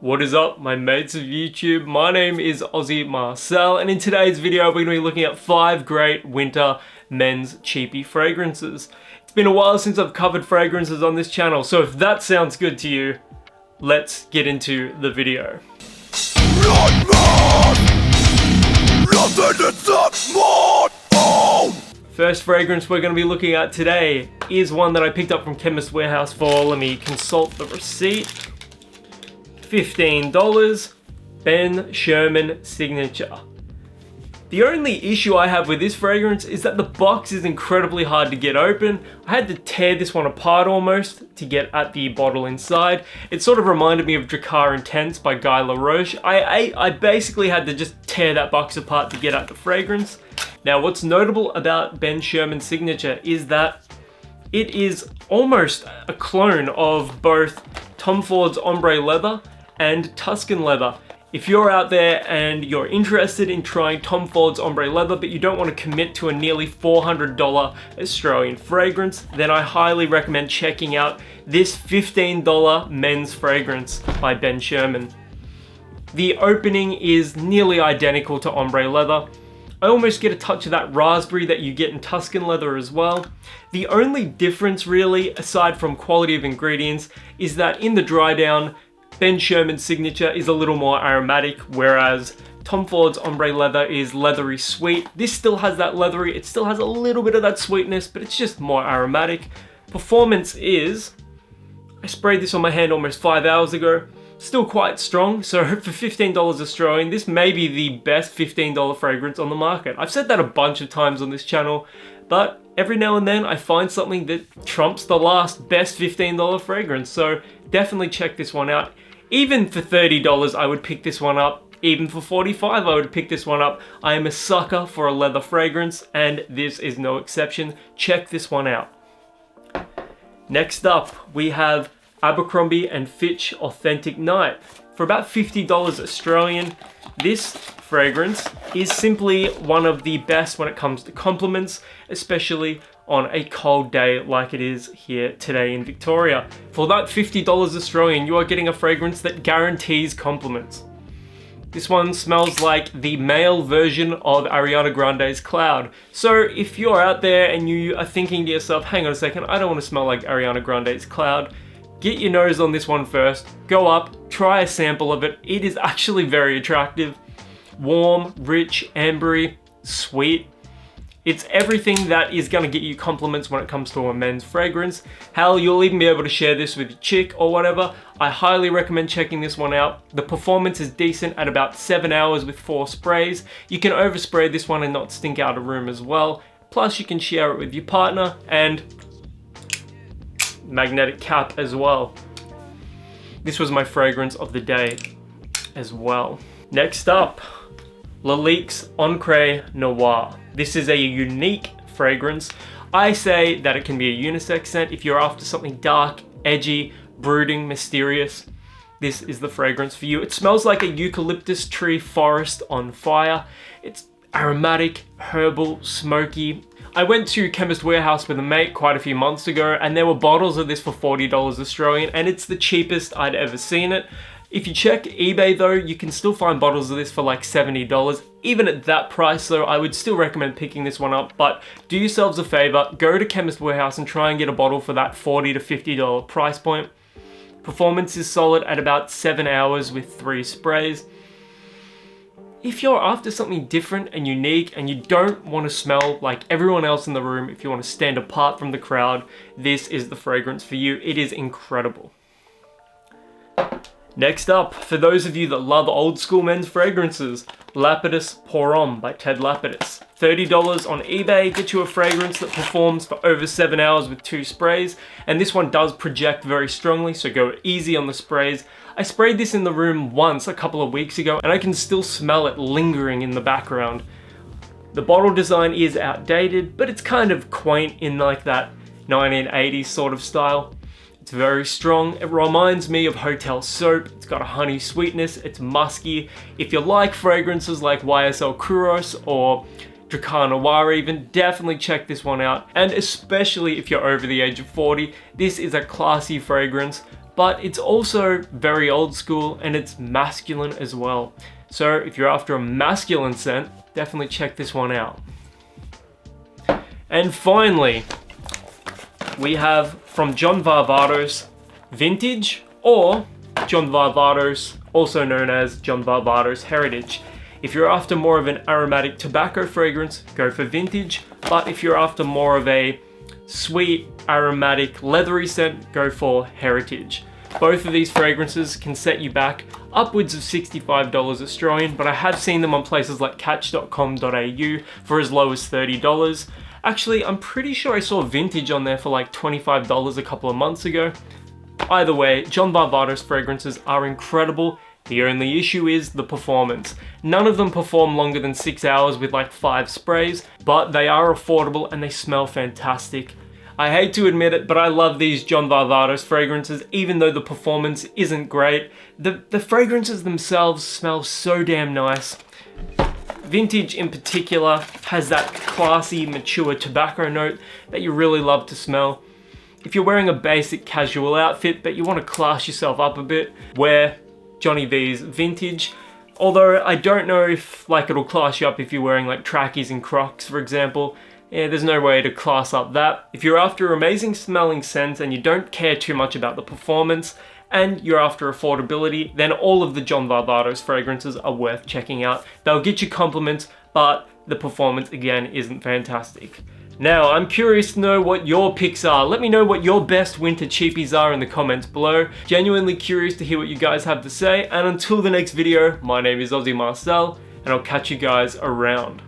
What is up, my mates of YouTube? My name is Aussie Marcel, and in today's video we're going to be looking at 5 great winter men's cheapy fragrances. It's been a while since I've covered fragrances on this channel, so if that sounds good to you, let's get into the video. First fragrance we're going to be looking at today is one that I picked up from Chemist Warehouse for, let me consult the receipt, $15, Ben Sherman Signature. The only issue I have with this fragrance is that the box is incredibly hard to get open. I had to tear this one apart almost to get at the bottle inside. It sort of reminded me of Drakkar Intense by Guy Laroche. I basically had to just tear that box apart to get at the fragrance. Now what's notable about Ben Sherman Signature is that it is almost a clone of both Tom Ford's Ombre Leather and Tuscan Leather. If you're out there and you're interested in trying Tom Ford's Ombre Leather but you don't want to commit to a nearly $400 Australian fragrance, then I highly recommend checking out this $15 men's fragrance by Ben Sherman. The opening is nearly identical to Ombre Leather. I almost get a touch of that raspberry that you get in Tuscan Leather as well. The only difference really, aside from quality of ingredients, is that in the dry down, Ben Sherman's Signature is a little more aromatic, whereas Tom Ford's Ombre Leather is leathery sweet. This still has that leathery, it still has a little bit of that sweetness, but it's just more aromatic. Performance is, I sprayed this on my hand almost 5 hours ago, still quite strong, so for $15 Australian, this may be the best $15 fragrance on the market. I've said that a bunch of times on this channel, but every now and then I find something that trumps the last best $15 fragrance, so definitely check this one out. Even for $30, I would pick this one up. Even for $45, I would pick this one up. I am a sucker for a leather fragrance, and this is no exception. Check this one out. Next up, we have Abercrombie & Fitch Authentic Night. For about $50 Australian, this fragrance is simply one of the best when it comes to compliments, especially on a cold day like it is here today in Victoria. For that $50 Australian, you are getting a fragrance that guarantees compliments. This one smells like the male version of Ariana Grande's Cloud. So if you're out there and you are thinking to yourself, hang on a second, I don't want to smell like Ariana Grande's Cloud, get your nose on this one first, go up, try a sample of it. It is actually very attractive. Warm, rich, ambery, sweet. It's everything that is going to get you compliments when it comes to a men's fragrance. Hell, you'll even be able to share this with your chick or whatever. I highly recommend checking this one out. The performance is decent at about 7 hours with 4 sprays. You can overspray this one and not stink out a room as well. Plus you can share it with your partner, and magnetic cap as well. This was my fragrance of the day as well. Next up, Lalique's Encre Noir. This is a unique fragrance. I say that it can be a unisex scent if you're after something dark, edgy, brooding, mysterious. This is the fragrance for you. It smells like a eucalyptus tree forest on fire. It's aromatic, herbal, smoky. I went to Chemist Warehouse with a mate quite a few months ago, and there were bottles of this for $40 Australian, and it's the cheapest I'd ever seen it. If you check eBay though, you can still find bottles of this for like $70. Even at that price though, I would still recommend picking this one up, but do yourselves a favor, go to Chemist Warehouse and try and get a bottle for that $40 to $50 price point. Performance is solid at about 7 hours with 3 sprays. If you're after something different and unique and you don't want to smell like everyone else in the room, if you want to stand apart from the crowd, this is the fragrance for you. It is incredible. Next up, for those of you that love old school men's fragrances, Lapidus Parfum by Ted Lapidus. $30 on eBay, get you a fragrance that performs for over 7 hours with 2 sprays, and this one does project very strongly, so go easy on the sprays. I sprayed this in the room once a couple of weeks ago, and I can still smell it lingering in the background. The bottle design is outdated, but it's kind of quaint in like that 1980s sort of style. It's very strong. It reminds me of hotel soap. It's got a honey sweetness. It's musky. If you like fragrances like YSL Kouros or Drakkar Noir even, definitely check this one out. And especially if you're over the age of 40, this is a classy fragrance. but it's also very old school and it's masculine as well. So if you're after a masculine scent, definitely check this one out. And finally, we have from John Varvatos Vintage, or John Varvatos, also known as John Varvatos Heritage. If you're after more of an aromatic tobacco fragrance, go for Vintage, but if you're after more of a sweet, aromatic, leathery scent, go for Heritage. Both of these fragrances can set you back upwards of $65 Australian, but I have seen them on places like catch.com.au for as low as $30. Actually, I'm pretty sure I saw Vintage on there for like $25 a couple of months ago. Either way, John Varvatos fragrances are incredible. The only issue is the performance. None of them perform longer than 6 hours with like 5 sprays, but they are affordable and they smell fantastic. I hate to admit it, but I love these John Varvatos fragrances, even though the performance isn't great. The fragrances themselves smell so damn nice. Vintage in particular has that classy, mature tobacco note that you really love to smell. If you're wearing a basic casual outfit but you want to class yourself up a bit, wear Johnny V's Vintage. Although I don't know if like it'll class you up if you're wearing like trackies and Crocs, for example. Yeah, there's no way to class up that. If you're after amazing smelling scents and you don't care too much about the performance and you're after affordability, then all of the John Varvatos fragrances are worth checking out. They'll get you compliments, but the performance again isn't fantastic. Now, I'm curious to know what your picks are. Let me know what your best winter cheapies are in the comments below. Genuinely curious to hear what you guys have to say. And until the next video, my name is Aussie Marcel, and I'll catch you guys around.